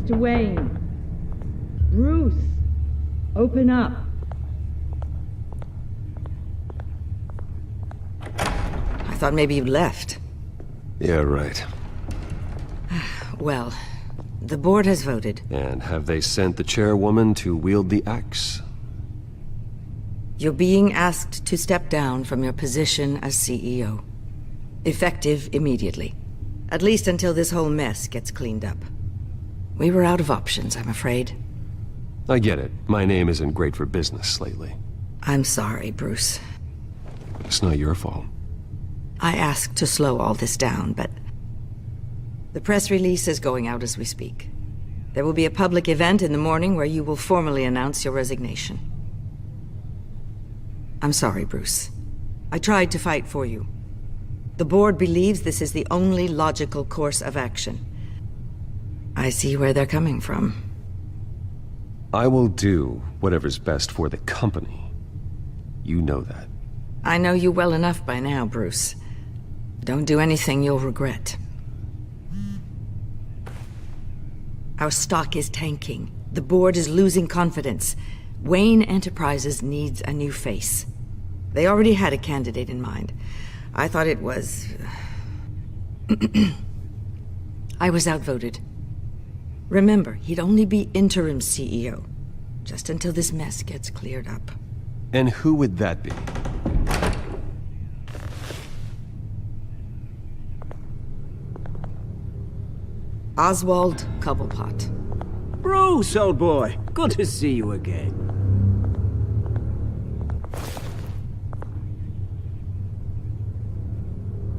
Mr. Wayne. Bruce. Open up. I thought maybe you'd left. Yeah, right. Well, the board has voted. And have they sent the chairwoman to wield the axe? You're being asked to step down from your position as CEO. Effective immediately. At least until this whole mess gets cleaned up. We were out of options, I'm afraid. I get it. My name isn't great for business lately. I'm sorry, Bruce. It's not your fault. I asked to slow all this down, but... the press release is going out as we speak. There will be a public event in the morning where you will formally announce your resignation. I'm sorry, Bruce. I tried to fight for you. The board believes this is the only logical course of action. I see where they're coming from. I will do whatever's best for the company. You know that. I know you well enough by now, Bruce. Don't do anything you'll regret. Our stock is tanking. The board is losing confidence. Wayne Enterprises needs a new face. They already had a candidate in mind. I thought it was... I was outvoted. Remember, he'd only be interim CEO, just until this mess gets cleared up. And who would that be? Oswald Cobblepot. Bruce, old boy. Good to see you again.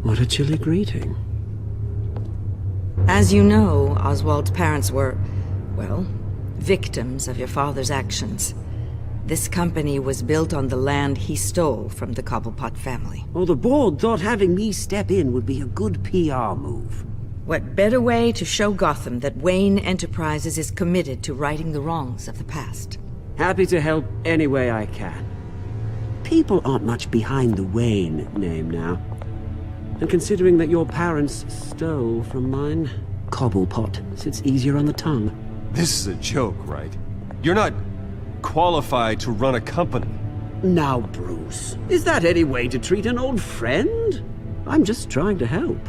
What a chilly greeting. As you know, Oswald's parents were, well, victims of your father's actions. This company was built on the land he stole from the Cobblepot family. Well, the board thought having me step in would be a good PR move. What better way to show Gotham that Wayne Enterprises is committed to righting the wrongs of the past? Happy to help any way I can. People aren't much behind the Wayne name now. And considering that your parents stole from mine, Cobblepot sits easier on the tongue. This is a joke, right? You're not qualified to run a company. Now, Bruce, is that any way to treat an old friend? I'm just trying to help.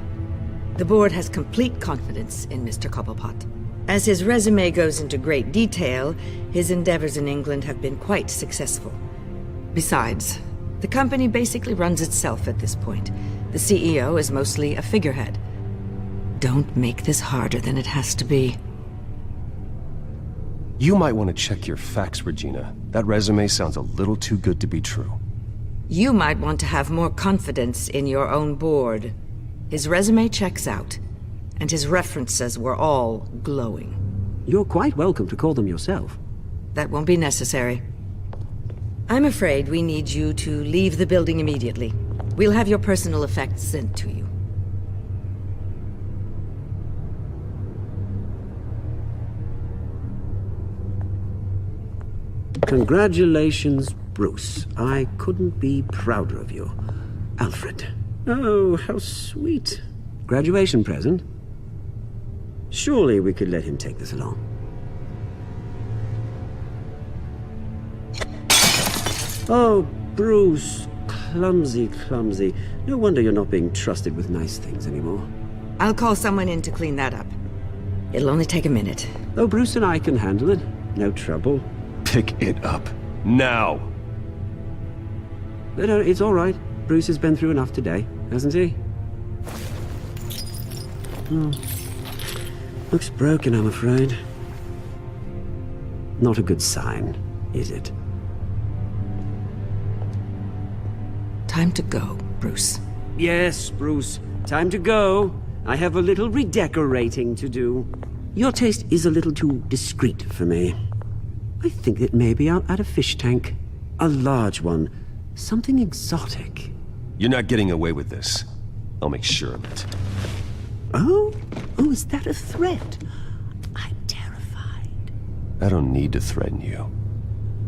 The board has complete confidence in Mr. Cobblepot. As his resume goes into great detail, his endeavors in England have been quite successful. Besides, the company basically runs itself at this point. The CEO is mostly a figurehead. Don't make this harder than it has to be. You might want to check your facts, Regina. That resume sounds a little too good to be true. You might want to have more confidence in your own board. His resume checks out, and his references were all glowing. You're quite welcome to call them yourself. That won't be necessary. I'm afraid we need you to leave the building immediately. We'll have your personal effects sent to you. Congratulations, Bruce. I couldn't be prouder of you. Alfred. Oh, how sweet. Graduation present? Surely we could let him take this along. Oh, Bruce. Clumsy, clumsy. No wonder you're not being trusted with nice things anymore. I'll call someone in to clean that up. It'll only take a minute. Oh, Bruce and I can handle it. No trouble. Pick it up. Now! No, it's all right. Bruce has been through enough today, hasn't he? Looks broken, I'm afraid. Not a good sign, is it? Time to go, Bruce. Yes, Bruce. Time to go. I have a little redecorating to do. Your taste is a little too discreet for me. I think that maybe I'll add a fish tank. A large one. Something exotic. You're not getting away with this. I'll make sure of it. Oh? Oh, is that a threat? I'm terrified. I don't need to threaten you.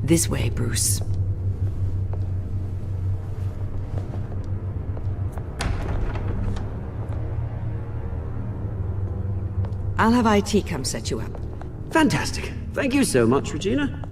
This way, Bruce. I'll have IT come set you up. Fantastic. Thank you so much, Regina.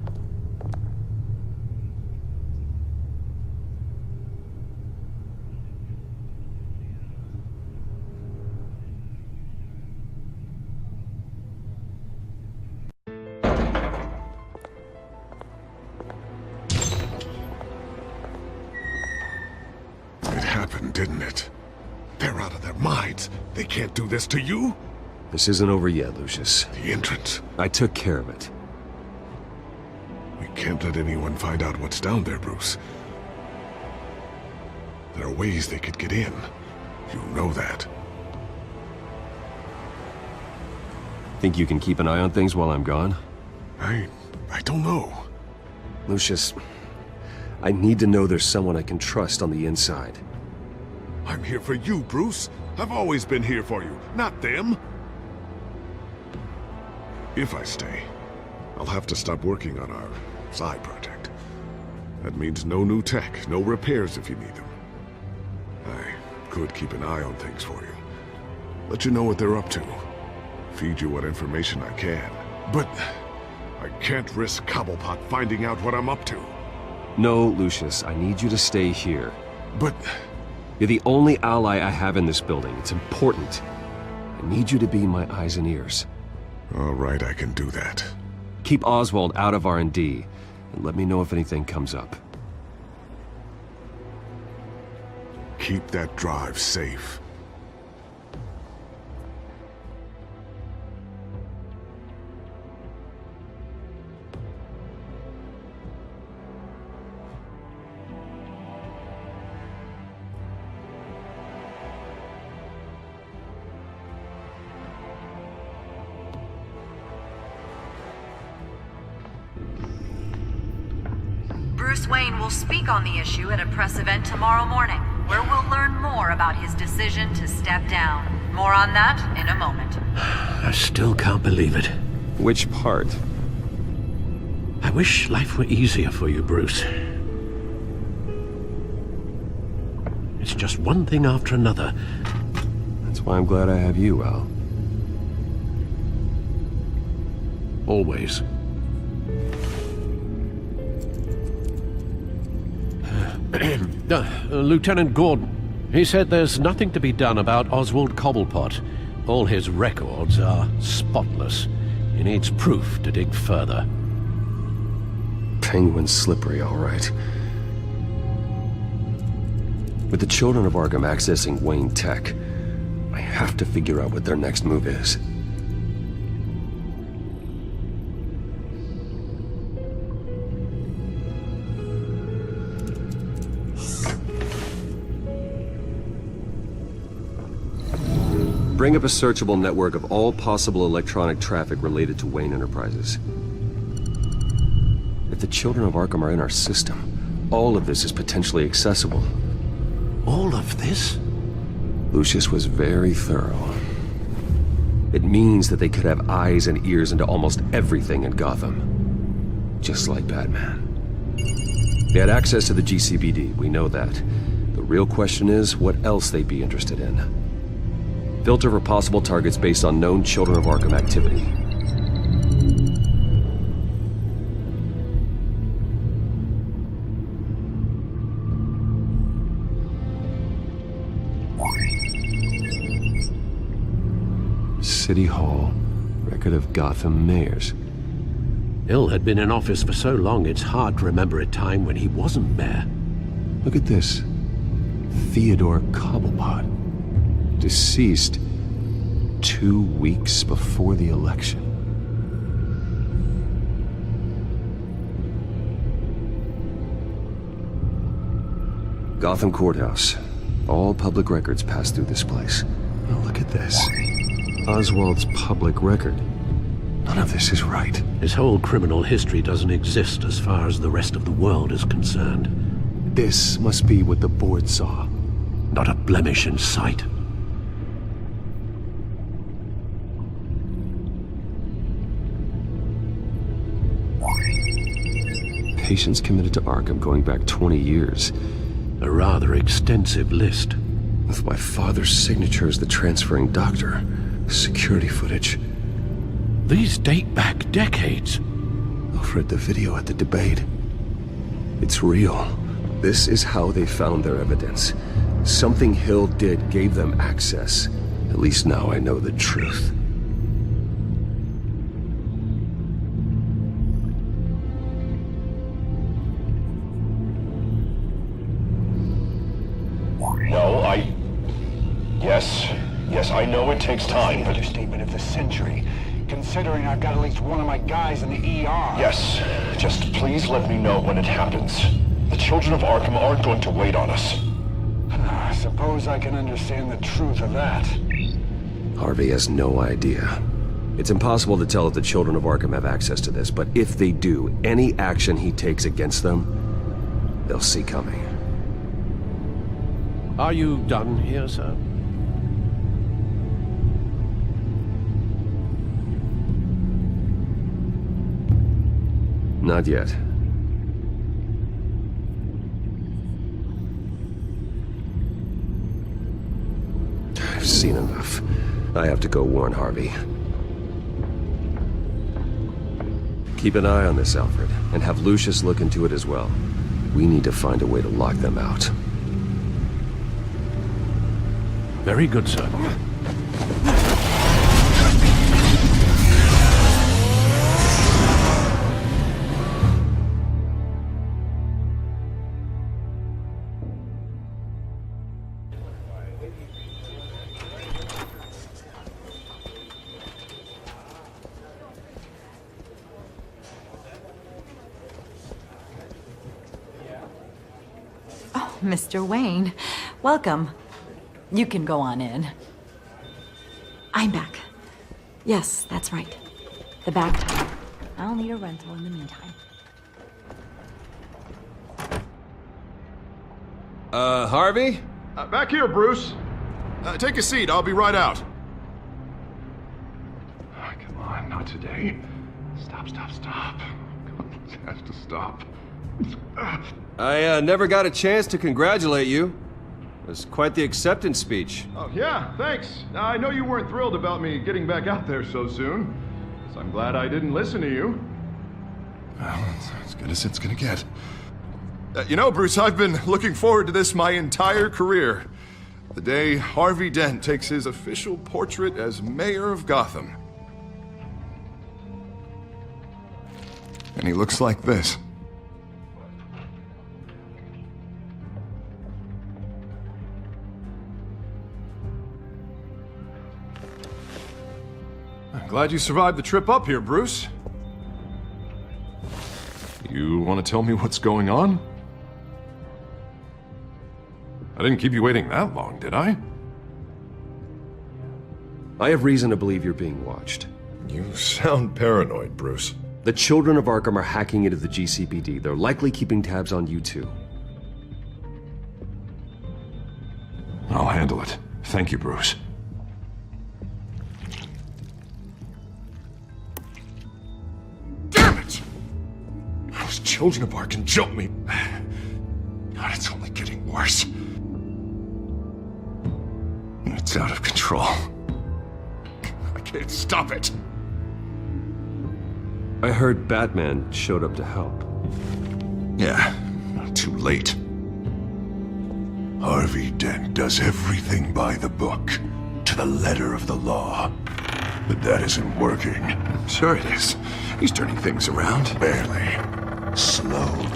It happened, didn't it? They're out of their minds. They can't do this to you? This isn't over yet, Lucius. The entrance. I took care of it. We can't let anyone find out what's down there, Bruce. There are ways they could get in. You know that. Think you can keep an eye on things while I'm gone? I don't know. Lucius, I need to know there's someone I can trust on the inside. I'm here for you, Bruce. I've always been here for you, not them. If I stay, I'll have to stop working on our side project. That means no new tech, no repairs if you need them. I could keep an eye on things for you. Let you know what they're up to. Feed you what information I can. But I can't risk Cobblepot finding out what I'm up to. No, Lucius, I need you to stay here. But You're the only ally I have in this building. It's important. I need you to be my eyes and ears. all right, I can do that. Keep Oswald out of R&D, and let me know if anything comes up. Keep that drive safe. Bruce Wayne will speak on the issue at a press event tomorrow morning, where we'll learn more about his decision to step down. More on that in a moment. I still can't believe it. Which part? I wish life were easier for you, Bruce. It's just one thing after another. That's why I'm glad I have you, Al. Always. Lieutenant Gordon, he said there's nothing to be done about Oswald Cobblepot. All his records are spotless. He needs proof to dig further. Penguin's slippery, all right. With the children of Arkham accessing Wayne Tech, I have to figure out what their next move is. Bring up a searchable network of all possible electronic traffic related to Wayne Enterprises. If the children of Arkham are in our system, all of this is potentially accessible. All of this? Lucius was very thorough. It means that they could have eyes and ears into almost everything in Gotham. Just like Batman. They had access to the GCPD, we know that. The real question is, what else they'd be interested in. Filter for possible targets based on known Children of Arkham activity. City Hall, record of Gotham mayors. Hill had been in office for so long, it's hard to remember a time when he wasn't mayor. Look at this. Theodore Cobblepot. Deceased 2 weeks before the election. Gotham Courthouse. All public records pass through this place. Oh, look at this. Oswald's public record. None of this is right. His whole criminal history doesn't exist as far as the rest of the world is concerned. This must be what the board saw. Not a blemish in sight. Patients committed to Arkham going back 20 years. A rather extensive list. With my father's signature as the transferring doctor. Security footage. These date back decades. I've read the video at the debate. It's real. This is how they found their evidence. Something Hill did gave them access. At least now I know the truth. Yes, I know it takes time, but... Understatement of the century, considering I've got at least one of my guys in the ER. Yes, just please let me know when it happens. The children of Arkham aren't going to wait on us. I suppose I can understand the truth of that. Harvey has no idea. It's impossible to tell if the children of Arkham have access to this, but if they do, any action he takes against them, they'll see coming. Are you done here, sir? Not yet. I've seen enough. I have to go warn Harvey. Keep an eye on this, Alfred, and have Lucius look into it as well. We need to find a way to lock them out. Very good, sir. Mr. Wayne, welcome. You can go on in. I'm back. Yes, that's right. The back time. I'll need a rental in the meantime. Harvey? Back here, Bruce. Take a seat, I'll be right out. Oh, come on, not today. Stop. Come on, this has to stop. I never got a chance to congratulate you. It was quite the acceptance speech. Oh, yeah, thanks. Now, I know you weren't thrilled about me getting back out there so soon, so I'm glad I didn't listen to you. Well, it's as good as it's gonna get. You know, Bruce, I've been looking forward to this my entire career. The day Harvey Dent takes his official portrait as mayor of Gotham. And he looks like this. I'm glad you survived the trip up here, Bruce. You want to tell me what's going on? I didn't keep you waiting that long, did I? I have reason to believe you're being watched. You sound paranoid, Bruce. The children of Arkham are hacking into the GCPD. They're likely keeping tabs on you too. I'll handle it. Thank you, Bruce. Damn it! Those children of Arkham jumped me. God, it's only getting worse. It's out of control. I can't stop it. I heard Batman showed up to help. Yeah, too late. Harvey Dent does everything by the book, to the letter of the law. But that isn't working. Sure it is. He's turning things around. Barely. Slowly.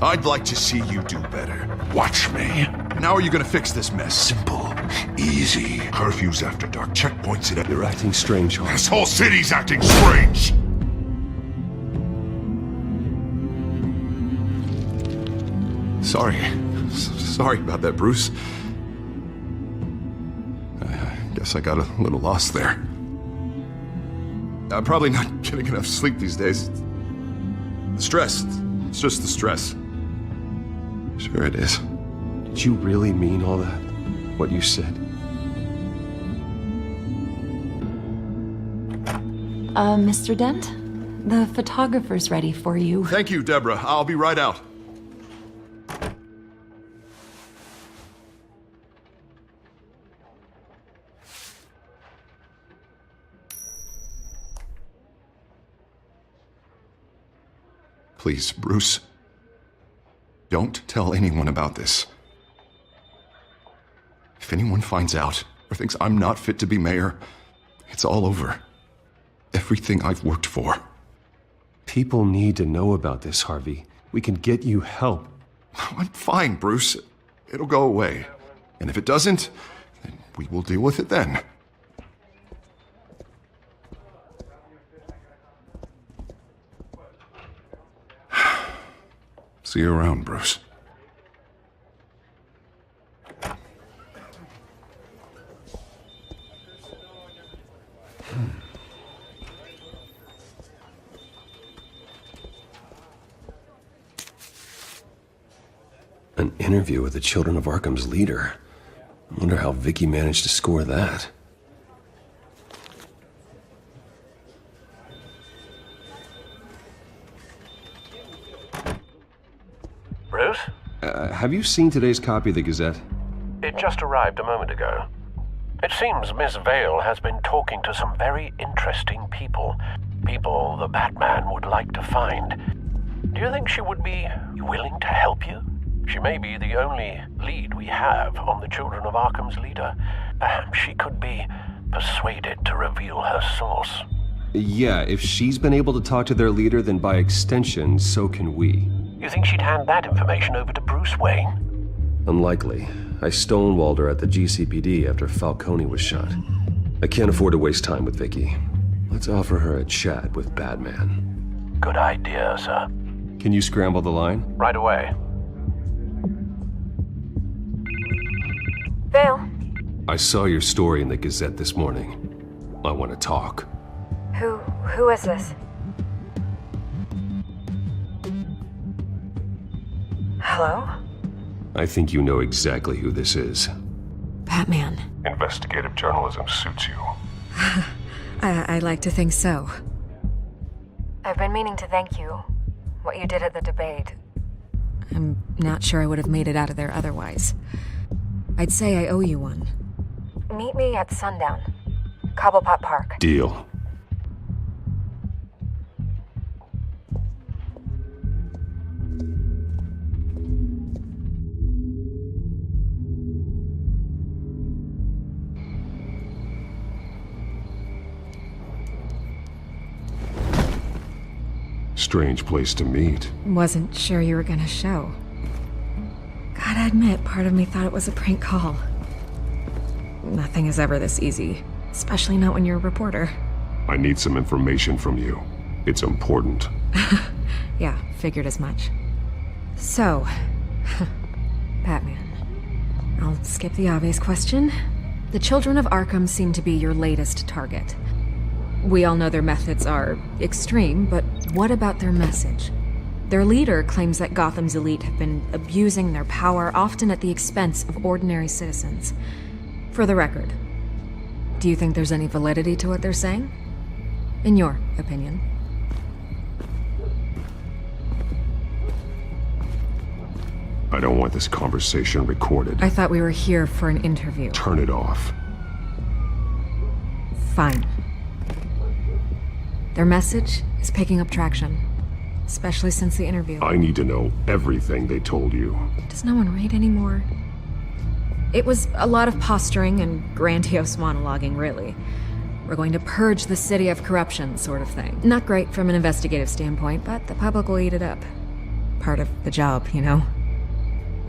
I'd like to see you do better. Watch me. And how are you gonna fix this mess? Simple. Easy. Curfews after dark. Checkpoints at... You're acting strange, Harvey. This whole city's acting strange! Sorry. Sorry about that, Bruce. I guess I got a little lost there. I'm probably not getting enough sleep these days. The stress. It's just the stress. Sure it is. Did you really mean all that? What you said? Mr. Dent? The photographer's ready for you. Thank you, Deborah. I'll be right out. Please, Bruce. Don't tell anyone about this. If anyone finds out or thinks I'm not fit to be mayor, it's all over. Everything I've worked for. People need to know about this, Harvey. We can get you help. I'm fine, Bruce. It'll go away. And if it doesn't, then we will deal with it then. See you around, Bruce. An interview with the Children of Arkham's leader. I wonder how Vicky managed to score that. Bruce? Have you seen today's copy of the Gazette? It just arrived a moment ago. It seems Miss Vale has been talking to some very interesting people. People the Batman would like to find. Do you think she would be willing to help you? She may be the only lead we have on the Children of Arkham's leader. Perhaps she could be persuaded to reveal her source. Yeah, if she's been able to talk to their leader, then by extension, so can we. You think she'd hand that information over to Bruce Wayne? Unlikely. I stonewalled her at the GCPD after Falcone was shot. I can't afford to waste time with Vicky. Let's offer her a chat with Batman. Good idea, sir. Can you scramble the line? Right away. Vale. I saw your story in the Gazette this morning. I want to talk. Who is this? Hello? I think you know exactly who this is. Batman. Investigative journalism suits you. I like to think so. I've been meaning to thank you. What you did at the debate. I'm not sure I would have made it out of there otherwise. I'd say I owe you one. Meet me at sundown. Cobblepot Park. Deal. Strange place to meet. Wasn't sure you were gonna show. Gotta admit, part of me thought it was a prank call. Nothing is ever this easy, especially not when you're a reporter. I need some information from you. It's important. Yeah, figured as much. So, Batman. I'll skip the obvious question. The Children of Arkham seem to be your latest target. We all know their methods are extreme, but what about their message? Their leader claims that Gotham's elite have been abusing their power, often at the expense of ordinary citizens. For the record, do you think there's any validity to what they're saying? In your opinion? I don't want this conversation recorded. I thought we were here for an interview. Turn it off. Fine. Their message is picking up traction, especially since the interview. I need to know everything they told you. Does no one read anymore? It was a lot of posturing and grandiose monologuing, really. We're going to purge the city of corruption, sort of thing. Not great from an investigative standpoint, but the public will eat it up. Part of the job, you know?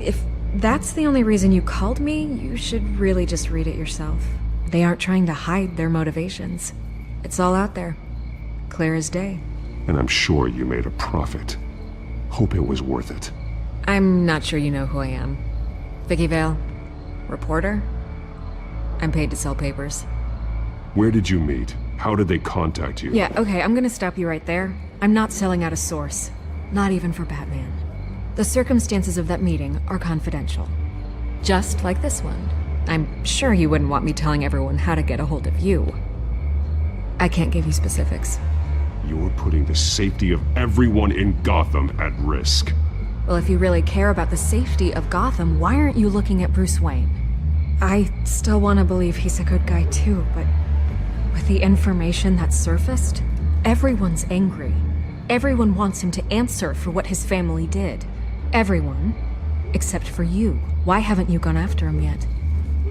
If that's the only reason you called me, you should really just read it yourself. They aren't trying to hide their motivations. It's all out there. Clear as day. And I'm sure you made a profit. Hope it was worth it. I'm not sure you know who I am. Vicky Vale. Reporter. I'm paid to sell papers. Where did you meet? How did they contact you? Yeah, okay, I'm gonna stop you right there. I'm not selling out a source. Not even for Batman. The circumstances of that meeting are confidential. Just like this one. I'm sure you wouldn't want me telling everyone how to get a hold of you. I can't give you specifics. You're putting the safety of everyone in Gotham at risk. Well, if you really care about the safety of Gotham, why aren't you looking at Bruce Wayne? I still want to believe he's a good guy too, but with the information that surfaced, everyone's angry. Everyone wants him to answer for what his family did. Everyone, except for you. Why haven't you gone after him yet?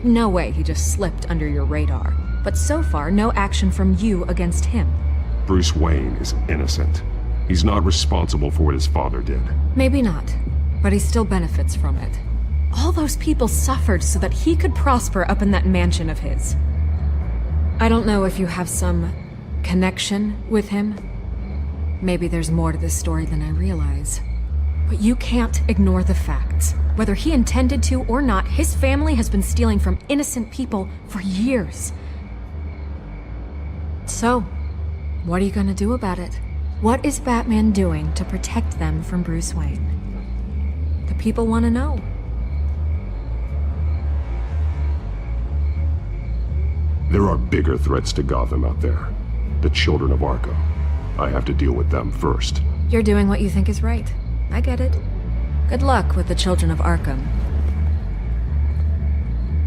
No way he just slipped under your radar. But so far, no action from you against him. Bruce Wayne is innocent. He's not responsible for what his father did. Maybe not, but he still benefits from it. All those people suffered so that he could prosper up in that mansion of his. I don't know if you have some connection with him. Maybe there's more to this story than I realize. But you can't ignore the facts. Whether he intended to or not, his family has been stealing from innocent people for years. So, what are you gonna do about it? What is Batman doing to protect them from Bruce Wayne? The people want to know. There are bigger threats to Gotham out there. The children of Arkham. I have to deal with them first. You're doing what you think is right. I get it. Good luck with the children of Arkham.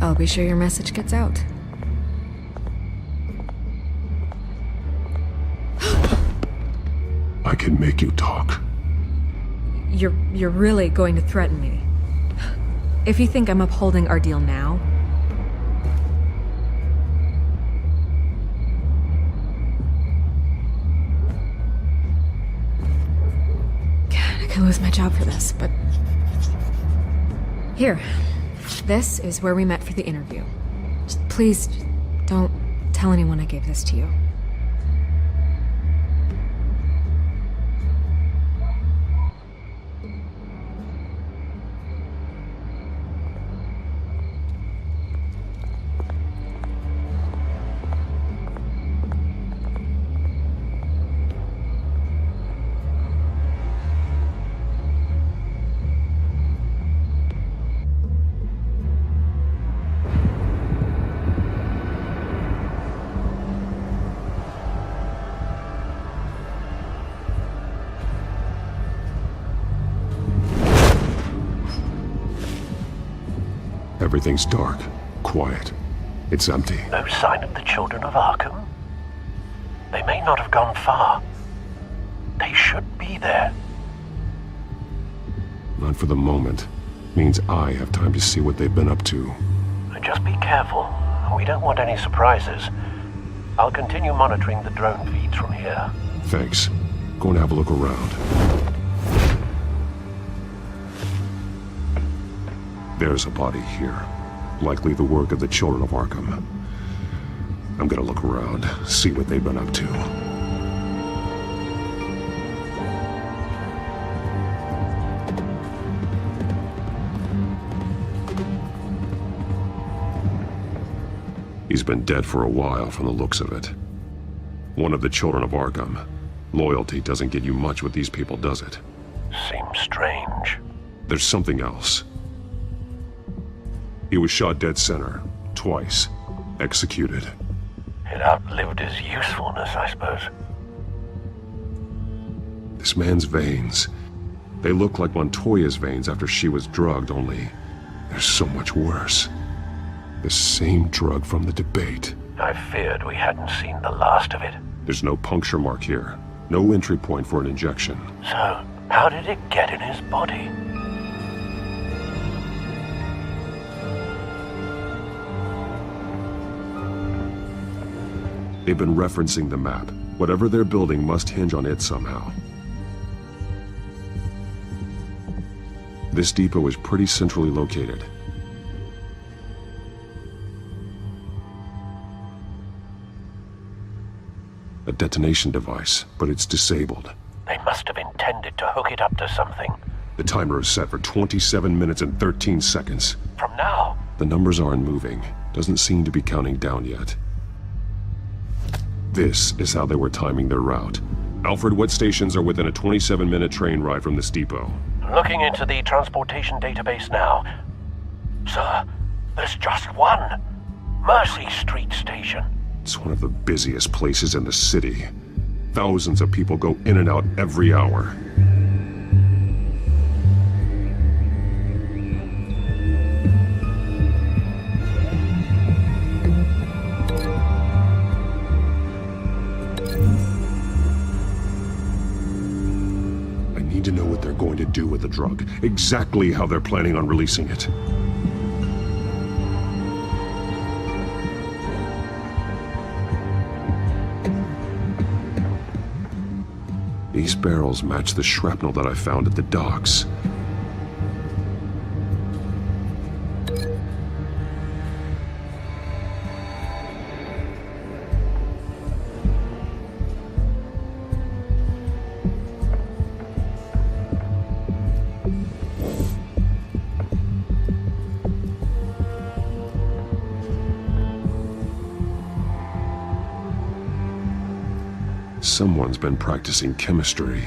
I'll be sure your message gets out. I can make you talk. You're really going to threaten me. If you think I'm upholding our deal now... God, I could lose my job for this, but... Here. This is where we met for the interview. Just please, don't tell anyone I gave this to you. Everything's dark, quiet. It's empty. No sign of the children of Arkham? They may not have gone far. They should be there. Not for the moment. Means I have time to see what they've been up to. Just be careful. We don't want any surprises. I'll continue monitoring the drone feeds from here. Thanks. Go and have a look around. There's a body here. Likely the work of the children of Arkham. I'm gonna look around, see what they've been up to. He's been dead for a while from the looks of it. One of the children of Arkham. Loyalty doesn't get you much with these people, does it? Seems strange. There's something else. He was shot dead center, twice, executed. It outlived his usefulness, I suppose. This man's veins, they look like Montoya's veins after she was drugged, only they're so much worse. The same drug from the debate. I feared we hadn't seen the last of it. There's no puncture mark here, no entry point for an injection. So, how did it get in his body? They've been referencing the map. Whatever they're building must hinge on it somehow. This depot is pretty centrally located. A detonation device, but it's disabled. They must have intended to hook it up to something. The timer is set for 27 minutes and 13 seconds. From now? The numbers aren't moving. Doesn't seem to be counting down yet. This is how they were timing their route. Alfred, what stations are within a 27-minute train ride from this depot? Looking into the transportation database now. Sir, there's just one. Mercy Street Station. It's one of the busiest places in the city. Thousands of people go in and out every hour. I need to know what they're going to do with the drug. Exactly how they're planning on releasing it. These barrels match the shrapnel that I found at the docks. Someone's been practicing chemistry.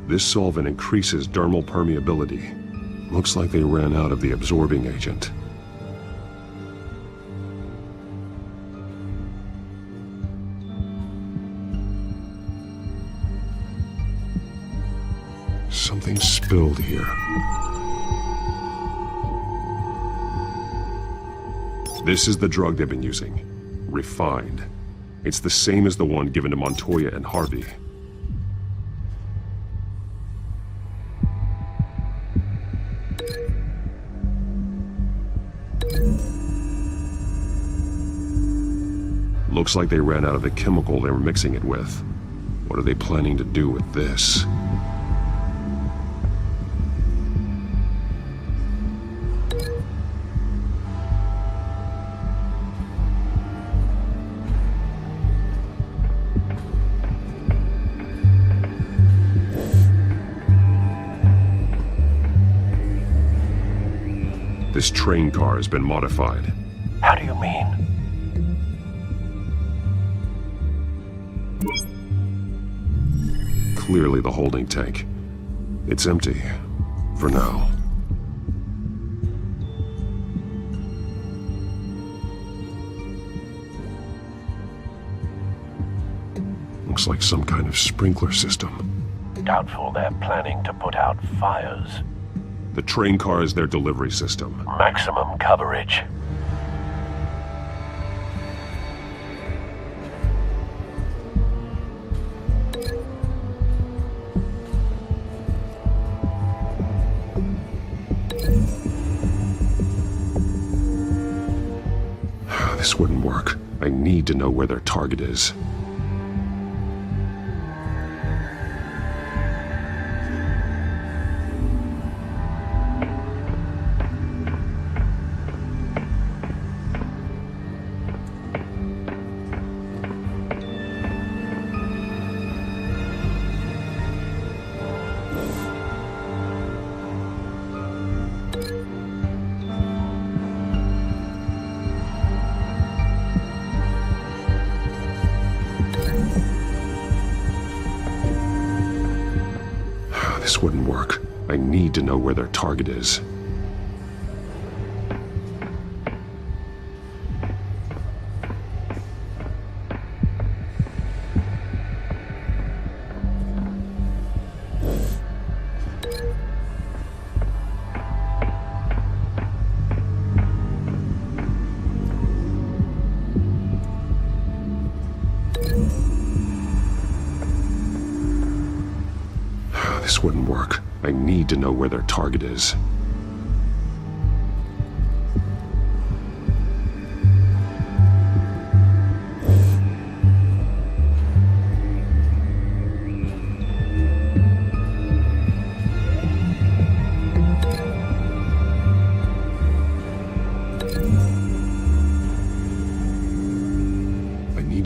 This solvent increases dermal permeability. Looks like they ran out of the absorbing agent. Something spilled here. This is the drug they've been using. Refined. It's the same as the one given to Montoya and Harvey. Looks like they ran out of the chemical they were mixing it with. What are they planning to do with this? This train car has been modified. How do you mean? Clearly the holding tank. It's empty. For now. Looks like some kind of sprinkler system. Doubtful they're planning to put out fires. The train car is their delivery system. Maximum coverage. This wouldn't work. I need to know where their target is. This wouldn't work. I need to know where their target is. This wouldn't work. I need to know where their target is.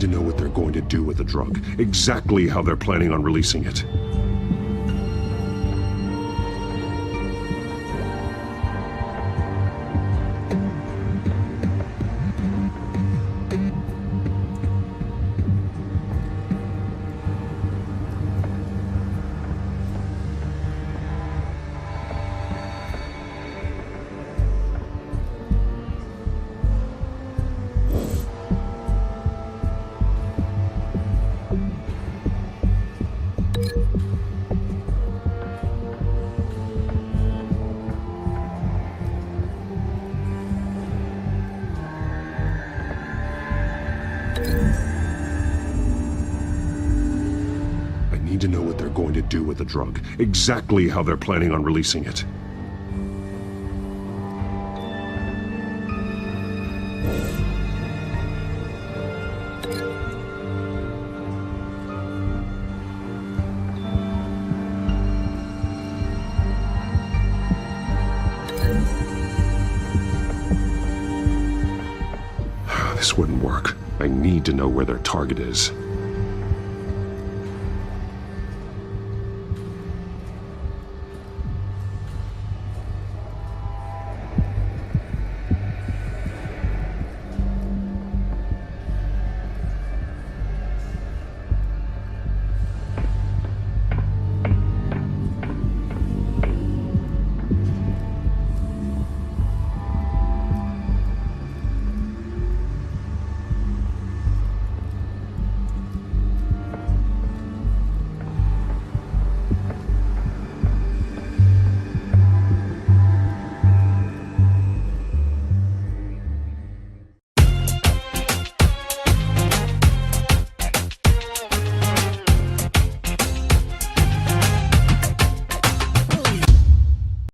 to know what they're going to do with the drug. Exactly how they're planning on releasing it. I need to know what they're going to do with the drug. Exactly how they're planning on releasing it. This wouldn't work. I need to know where their target is.